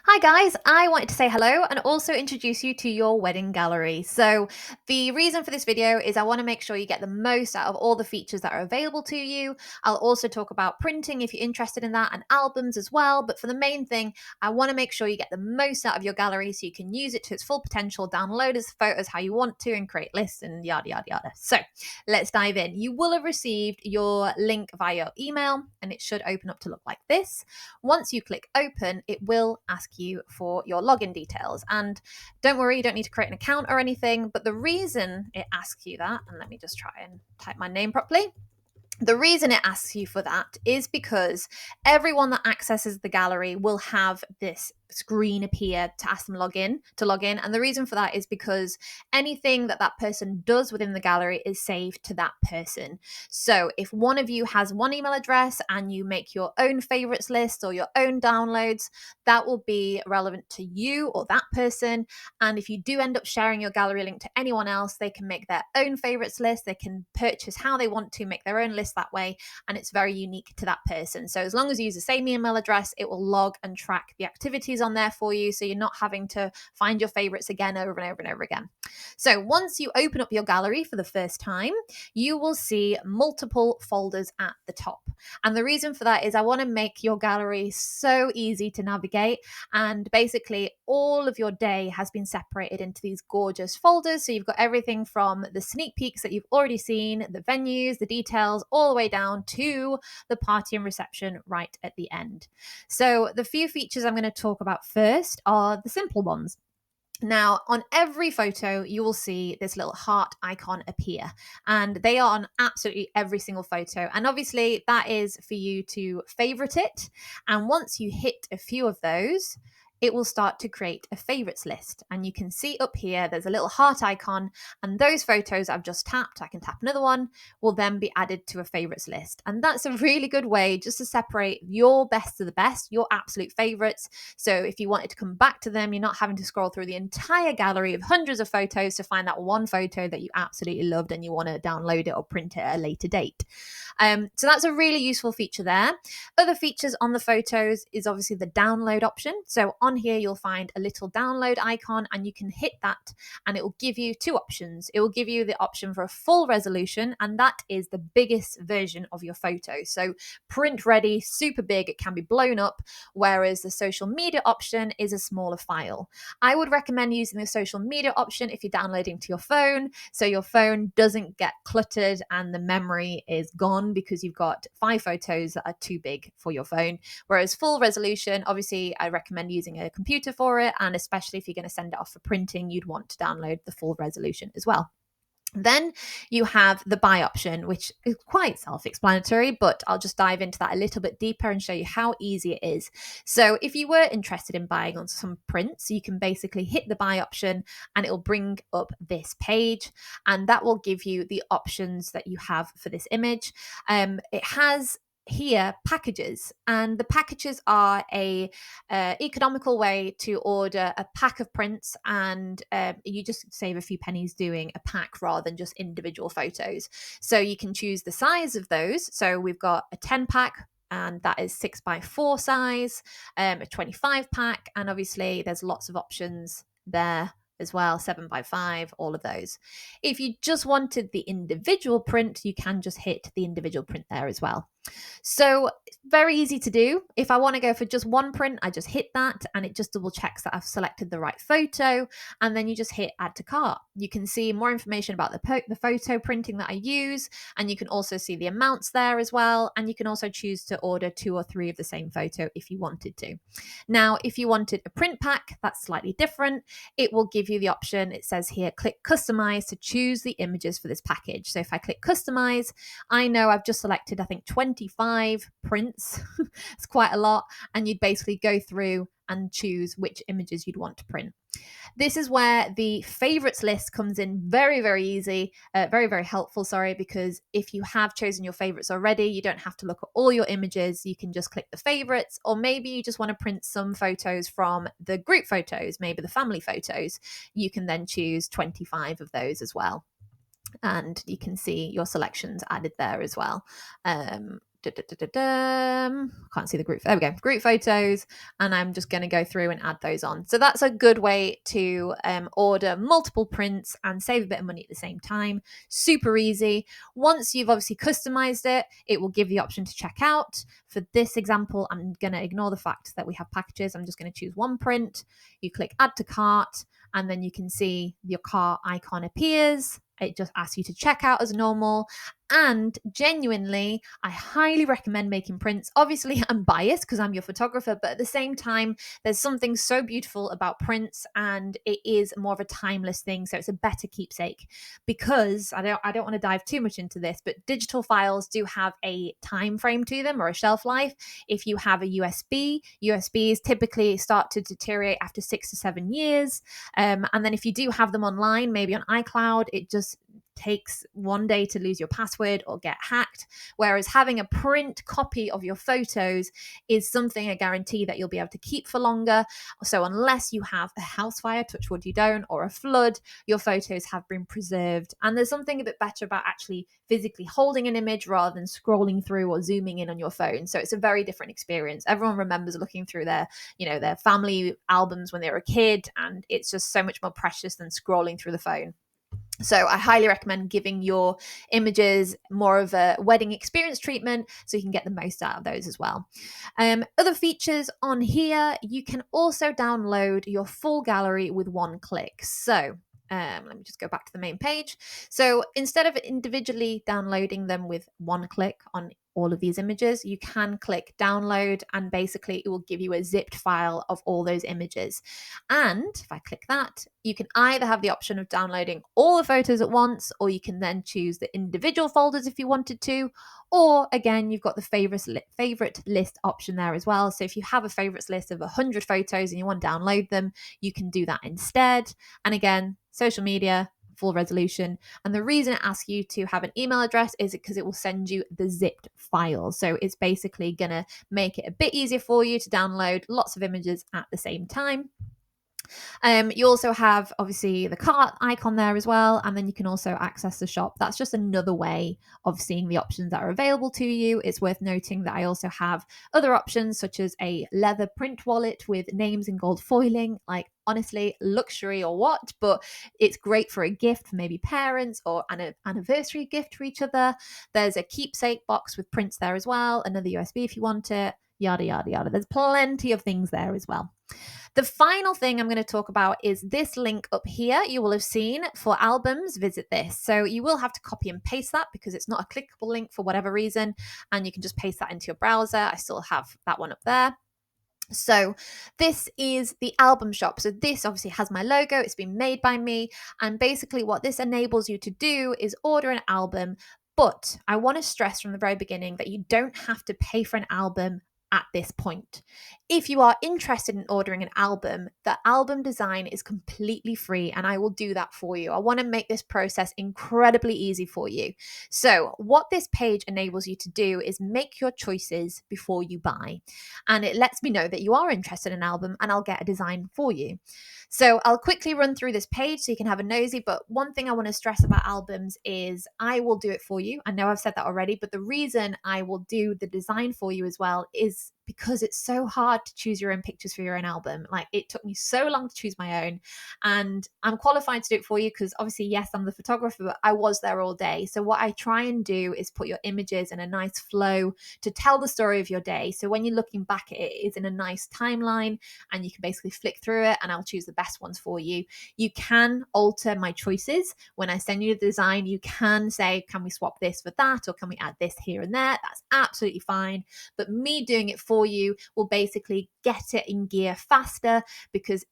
Hi guys, I wanted to say hello and also introduce you to your wedding gallery. So, the reason for this video is I want to make sure you get the most out of all the features that are available to you. I'll also talk about printing if you're interested in that and albums as well. But for the main thing, I want to make sure you get the most out of your gallery so you can use it to its full potential, download as photos how you want to, and create lists and yada yada yada. So, let's dive in. You will have received your link via your email and it should open up to look like this. Once you click open, it will ask you for your login details. And don't worry, you don't need to create an account or anything. But the reason it asks you that, and let me just try and type my name properly. The reason it asks you for that is because everyone that accesses the gallery will have this screen appear to ask them log in. And the reason for that is because anything that that person does within the gallery is saved to that person. So if one of you has one email address and you make your own favorites list or your own downloads, that will be relevant to you or that person. And if you do end up sharing your gallery link to anyone else, they can make their own favorites list. They can purchase how they want to, make their own list that way, and it's very unique to that person. So as long as you use the same email address, it will log and track the activities on there for you, so you're not having to find your favorites again over and over and over again. So once you open up your gallery for the first time, you will see multiple folders at the top. And the reason for that is I want to make your gallery so easy to navigate. And basically, all of your day has been separated into these gorgeous folders. So you've got everything from the sneak peeks that you've already seen, the venues, the details, all the way down to the party and reception right at the end. So the few features I'm going to talk about first are the simple ones. Now, on every photo, you will see this little heart icon appear, and they are on absolutely every single photo. And obviously, that is for you to favorite it. And once you hit a few of those, it will start to create a favorites list. And you can see up here, there's a little heart icon, and those photos I've just tapped, I can tap another one, will then be added to a favorites list. And that's a really good way just to separate your best of the best, your absolute favorites. So if you wanted to come back to them, you're not having to scroll through the entire gallery of hundreds of photos to find that one photo that you absolutely loved and you want to download it or print it at a later date. So that's a really useful feature there. Other features on the photos is obviously the download option. So on here, you'll find a little download icon and you can hit that and it will give you two options. It will give you the option for a full resolution, and that is the biggest version of your photo. So print ready, super big, it can be blown up, whereas the social media option is a smaller file. I would recommend using the social media option if you're downloading to your phone, so your phone doesn't get cluttered and the memory is gone because you've got 5 photos that are too big for your phone. Whereas full resolution, obviously, I recommend using a computer for it, and especially if you're going to send it off for printing, you'd want to download the full resolution as well. Then you have the buy option, which is quite self explanatory, but I'll just dive into that a little bit deeper and show you how easy it is. So, if you were interested in buying on some prints, you can basically hit the buy option and it will bring up this page, and that will give you the options that you have for this image. It has here packages, and the packages are a economical way to order a pack of prints, and you just save a few pennies doing a pack rather than just individual photos. So you can choose the size of those. So we've got a 10 pack, and that is 6x4 size, a 25 pack, and obviously there's lots of options there as well, 7x5, all of those. If you just wanted the individual print, you can just hit the individual print there as well. So very easy to do. If I want to go for just one print, I just hit that and it just double checks that I've selected the right photo, and then you just hit add to cart. You can see more information about the photo printing that I use, and you can also see the amounts there as well, and you can also choose to order 2 or 3 of the same photo if you wanted to. Now, if you wanted a print pack, that's slightly different. It will give you the option, it says here, click customize to choose the images for this package. So if I click customize, I know I've just selected, I think, 25 prints. It's quite a lot. And you'd basically go through and choose which images you'd want to print. This is where the favorites list comes in very, very easy, very, very helpful, because if you have chosen your favorites already, you don't have to look at all your images. You can just click the favorites, or maybe you just want to print some photos from the group photos, maybe the family photos. You can then choose 25 of those as well. And you can see your selections added there as well. can't see the group. There we go. Group photos. And I'm just going to go through and add those on. So that's a good way to order multiple prints and save a bit of money at the same time. Super easy. Once you've obviously customized it, it will give the option to check out. For this example, I'm going to ignore the fact that we have packages. I'm just going to choose one print. You click add to cart, and then you can see your cart icon appears. It just asks you to check out as normal. And genuinely, I highly recommend making prints. Obviously, I'm biased because I'm your photographer, but at the same time, there's something so beautiful about prints, and it is more of a timeless thing. So it's a better keepsake. Because I don't want to dive too much into this, but digital files do have a time frame to them, or a shelf life. If you have a USBs typically start to deteriorate after 6 to 7 years. And then if you do have them online, maybe on iCloud, it just takes one day to lose your password or get hacked. Whereas having a print copy of your photos is something I guarantee that you'll be able to keep for longer. So unless you have a house fire, touch wood you don't, or a flood, your photos have been preserved. And there's something a bit better about actually physically holding an image rather than scrolling through or zooming in on your phone. So it's a very different experience. Everyone remembers looking through their family albums when they were a kid, and it's just so much more precious than scrolling through the phone. So I highly recommend giving your images more of a wedding experience treatment so you can get the most out of those as well. Other features on here, you can also download your full gallery with one click. So let me just go back to the main page. So instead of individually downloading them with one click on all of these images, you can click download, and basically it will give you a zipped file of all those images. And if I click that, you can either have the option of downloading all the photos at once, or you can then choose the individual folders if you wanted to. Or again, you've got the favorite list option there as well. So if you have a favorites list of 100 photos and you want to download them, you can do that instead. And again, social media, full resolution. And the reason it asks you to have an email address is because it will send you the zipped file. So it's basically going to make it a bit easier for you to download lots of images at the same time. You also have obviously the cart icon there as well, and then you can also access the shop. That's just another way of seeing the options that are available to you. It's worth noting that I also have other options such as a leather print wallet with names in gold foiling. Like, honestly, luxury or what, but it's great for a gift for maybe parents or an anniversary gift for each other. There's a keepsake box with prints there as well, another USB if you want it, yada yada yada. There's plenty of things there as well. The final thing I'm going to talk about is this link up here. You will have seen for albums, visit this. So you will have to copy and paste that because it's not a clickable link for whatever reason, and you can just paste that into your browser. I still have that one up there. So this is the album shop. So this obviously has my logo. It's been made by me. And basically what this enables you to do is order an album. But I want to stress from the very beginning that you don't have to pay for an album at this point. If you are interested in ordering an album, the album design is completely free, and I will do that for you. I want to make this process incredibly easy for you. So what this page enables you to do is make your choices before you buy. And it lets me know that you are interested in an album, and I'll get a design for you. So I'll quickly run through this page so you can have a nosy. But one thing I want to stress about albums is I will do it for you. I know I've said that already, but the reason I will do the design for you as well is because it's so hard to choose your own pictures for your own album. Like, it took me so long to choose my own, and I'm qualified to do it for you because obviously, yes, I'm the photographer, but I was there all day. So what I try and do is put your images in a nice flow to tell the story of your day. So when you're looking back at it, it's in a nice timeline, and you can basically flick through it, and I'll choose the best ones for you. You can alter my choices. When I send you the design, you can say, can we swap this for that? Or can we add this here and there? That's absolutely fine. But me doing it for you will basically get it in gear faster, because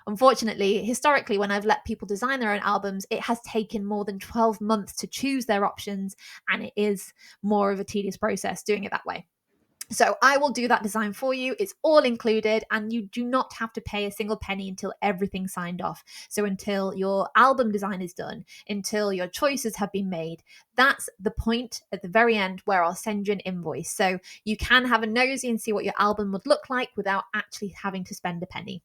unfortunately, historically, when I've let people design their own albums, it has taken more than 12 months to choose their options, and it is more of a tedious process doing it that way. So I will do that design for you. It's all included, and you do not have to pay a single penny until everything's signed off. So until your album design is done, until your choices have been made, that's the point at the very end where I'll send you an invoice. So you can have a nosy and see what your album would look like without actually having to spend a penny.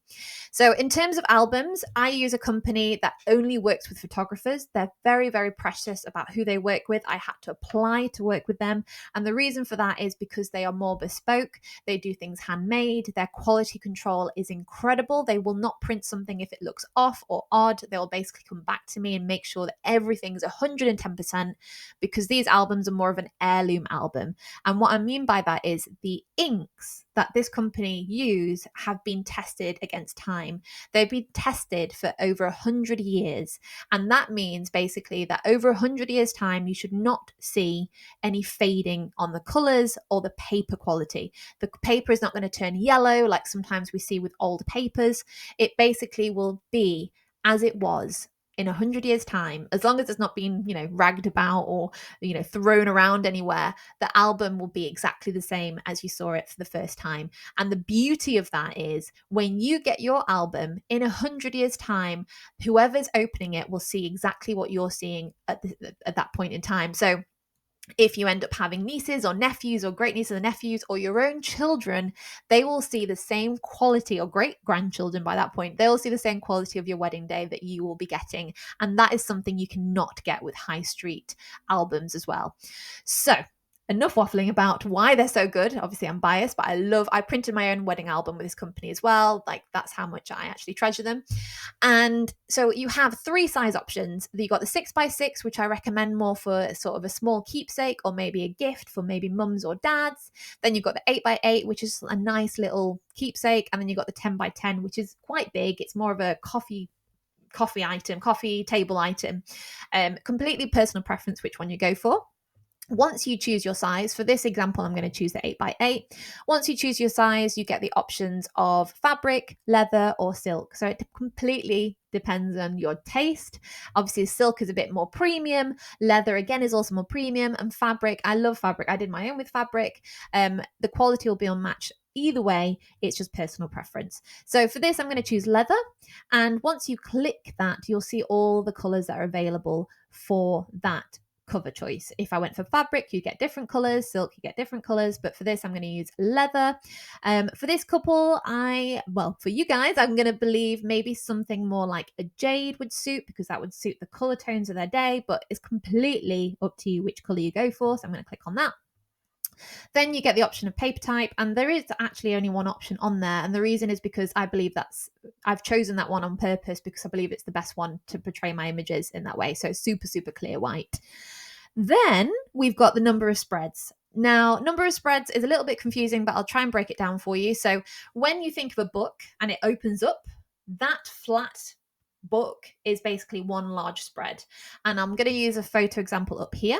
So in terms of albums, I use a company that only works with photographers. They're very, very precious about who they work with. I had to apply to work with them. And the reason for that is because they are more bespoke. They do things handmade. Their quality control is incredible. They will not print something if it looks off or odd. They'll basically come back to me and make sure that everything's 110%, because these albums are more of an heirloom album. And what I mean by that is the inks that this company use have been tested against time. They've been tested for over 100 years. And that means basically that over 100 years' time, you should not see any fading on the colors or the paper quality. The paper is not going to turn yellow like sometimes we see with old papers. It basically will be as it was in 100 years' time, as long as it's not been, ragged about or, thrown around anywhere. The album will be exactly the same as you saw it for the first time. And the beauty of that is when you get your album in 100 years' time, whoever's opening it will see exactly what you're seeing at that point in time. So if you end up having nieces or nephews or great nieces and nephews or your own children, they will see the same quality, or great grandchildren by that point, they'll see the same quality of your wedding day that you will be getting. And that is something you cannot get with high street albums as well. So enough waffling about why they're so good. Obviously I'm biased, but I printed my own wedding album with this company as well. Like, that's how much I actually treasure them. And so you have 3 size options. You've got the 6x6, which I recommend more for sort of a small keepsake or maybe a gift for maybe mums or dads. Then you've got the 8x8, which is a nice little keepsake. And then you've got the 10x10, which is quite big. It's more of a coffee table item. Completely personal preference which one you go for. Once you choose your size, for this example, I'm going to choose the 8x8. Once you choose your size, you get the options of fabric, leather, or silk. So it completely depends on your taste. Obviously, silk is a bit more premium. Leather, again, is also more premium. And fabric, I love fabric. I did my own with fabric. The quality will be unmatched. Either way, it's just personal preference. So for this, I'm going to choose leather. And once you click that, you'll see all the colors that are available for that cover choice. If I went for fabric, you get different colors. Silk, you get different colors. But for this, I'm going to use leather. For this couple, for you guys, I'm going to believe maybe something more like a jade would suit, because that would suit the color tones of their day. But it's completely up to you which color you go for. So I'm going to click on that. Then you get the option of paper type, and there is actually only one option on there. And the reason is because I believe I've chosen that one on purpose because I believe it's the best one to portray my images in that way. So it's super, super clear white. Then we've got the number of spreads. Now, number of spreads is a little bit confusing, but I'll try and break it down for you. So when you think of a book and it opens up, that flat book is basically one large spread. And I'm going to use a photo example up here.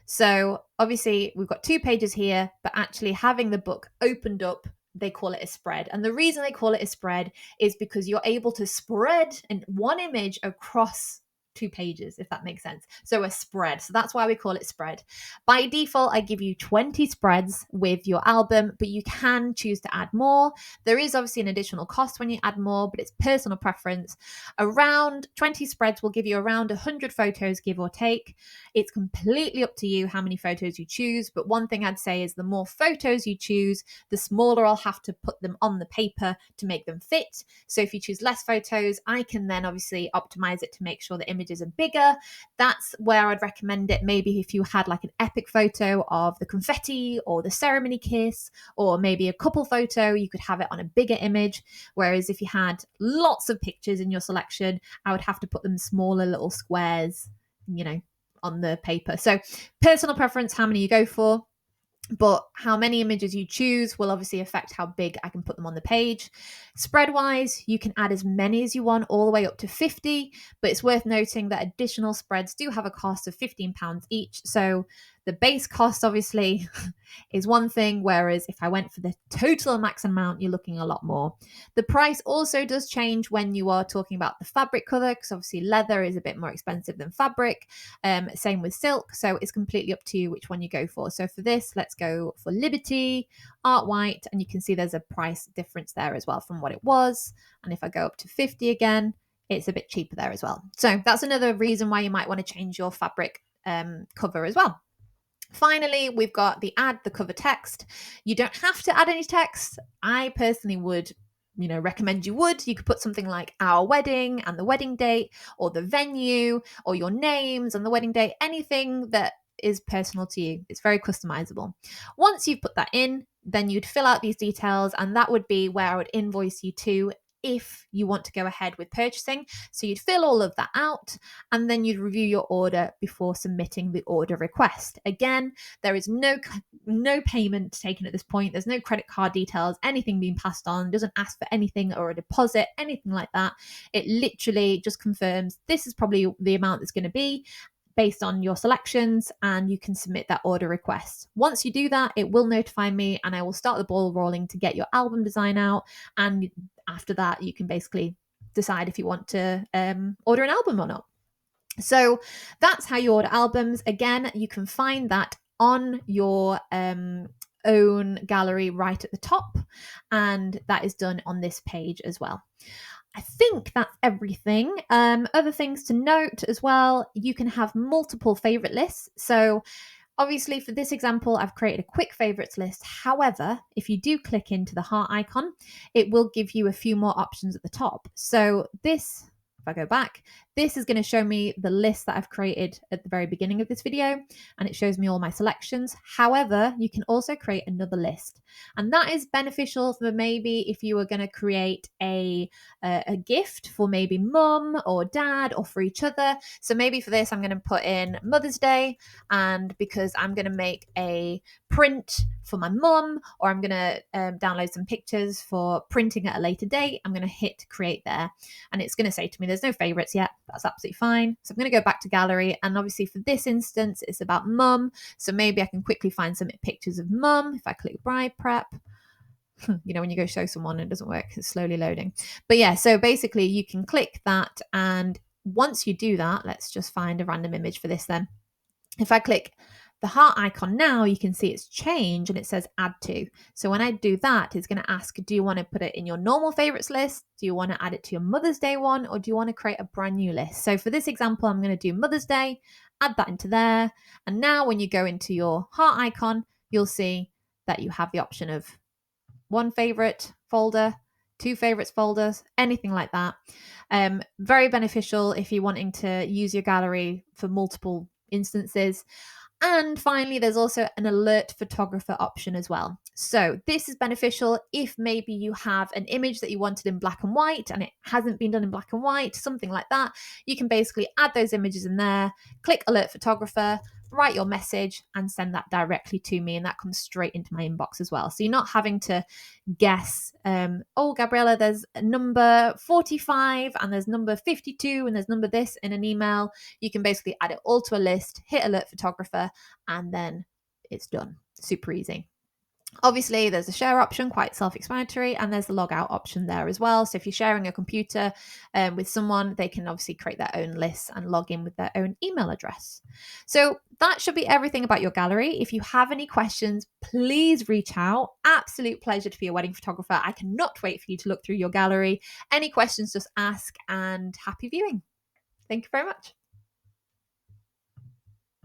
So obviously we've got 2 pages here, but actually having the book opened up, they call it a spread. And the reason they call it a spread is because you're able to spread in one image across 2 pages, if that makes sense. So a spread. So that's why we call it spread. By default, I give you 20 spreads with your album, but you can choose to add more. There is obviously an additional cost when you add more, but it's personal preference. Around 20 spreads will give you around 100 photos, give or take. It's completely up to you how many photos you choose. But one thing I'd say is the more photos you choose, the smaller I'll have to put them on the paper to make them fit. So if you choose less photos, I can then obviously optimize it to make sure the images are bigger. That's where I'd recommend it. Maybe if you had like an epic photo of the confetti or the ceremony kiss, or maybe a couple photo, you could have it on a bigger image. Whereas if you had lots of pictures in your selection, I would have to put them smaller little squares, on the paper. So personal preference, how many you go for. But how many images you choose will obviously affect how big I can put them on the page. Spread wise, you can add as many as you want, all the way up to 50, but it's worth noting that additional spreads do have a cost of £15 each. So The base cost obviously is one thing, whereas if I went for the total max amount, you're looking a lot more. The price also does change when you are talking about the fabric cover, because obviously leather is a bit more expensive than fabric. Same with silk, so it's completely up to you which one you go for. So for this, let's go for Liberty, Art White, and you can see there's a price difference there as well from what it was. And if I go up to 50 again, it's a bit cheaper there as well. So that's another reason why you might want to change your fabric cover as well. Finally, we've got the add the cover text. You don't have to add any text. I personally would recommend you would. You could put something like our wedding and the wedding date, or the venue, or your names and the wedding date, anything that is personal to you. It's very customizable. Once you've put that in, then you'd fill out these details, and that would be where I would invoice you to if you want to go ahead with purchasing. So you'd fill all of that out, and then you'd review your order before submitting the order request. Again, there is no payment taken at this point. There's no credit card details, anything being passed on. It doesn't ask for anything or a deposit, anything like that. It literally just confirms this is probably the amount that's going to be based on your selections, and you can submit that order request. Once you do that, it will notify me, and I will start the ball rolling to get your album design out. And after that, you can basically decide if you want to order an album or not. So that's how you order albums. Again, you can find that on your own gallery right at the top, and that is done on this page as well. I think that's everything. Other things to note as well, you can have multiple favorite lists. So obviously for this example, I've created a quick favorites list. However, if you do click into the heart icon, it will give you a few more options at the top. So this, if I go back, this is going to show me the list that I've created at the very beginning of this video, and it shows me all my selections. However, you can also create another list, and that is beneficial for maybe if you were going to create a gift for maybe mum or dad or for each other. So maybe for this, I'm going to put in Mother's Day, and because I'm going to make a print for my mum, or I'm going to download some pictures for printing at a later date, I'm going to hit create there, and it's going to say to me there's no favorites yet. That's absolutely fine. So I'm going to go back to gallery, and obviously for this instance it's about mum, so maybe I can quickly find some pictures of mum. If I click bride prep, when you go show someone, it doesn't work, it's slowly loading. But yeah, so basically you can click that, and once you do that, let's just find a random image for this then. If I click the heart icon now, you can see it's changed and it says add to. So when I do that, it's going to ask, do you want to put it in your normal favorites list? Do you want to add it to your Mother's Day one? Or do you want to create a brand new list? So for this example, I'm going to do Mother's Day, add that into there. And now when you go into your heart icon, you'll see that you have the option of one favorite folder, two favorites folders, anything like that. Very beneficial if you're wanting to use your gallery for multiple instances. And finally, there's also an alert photographer option as well. So this is beneficial if maybe you have an image that you wanted in black and white and it hasn't been done in black and white, something like that. You can basically add those images in there, click alert photographer, write your message and send that directly to me, and that comes straight into my inbox as well. So you're not having to guess, oh Gabriella, there's number 45 and there's number 52 and there's number this in an email. You can basically add it all to a list, hit alert photographer, and then it's done. Super easy. Obviously, there's a share option, quite self-explanatory, and there's the log out option there as well. So if you're sharing a computer with someone, they can obviously create their own lists and log in with their own email address. So that should be everything about your gallery. If you have any questions, please reach out. Absolute pleasure to be a wedding photographer. I cannot wait for you to look through your gallery. Any questions, just ask, and happy viewing. Thank you very much.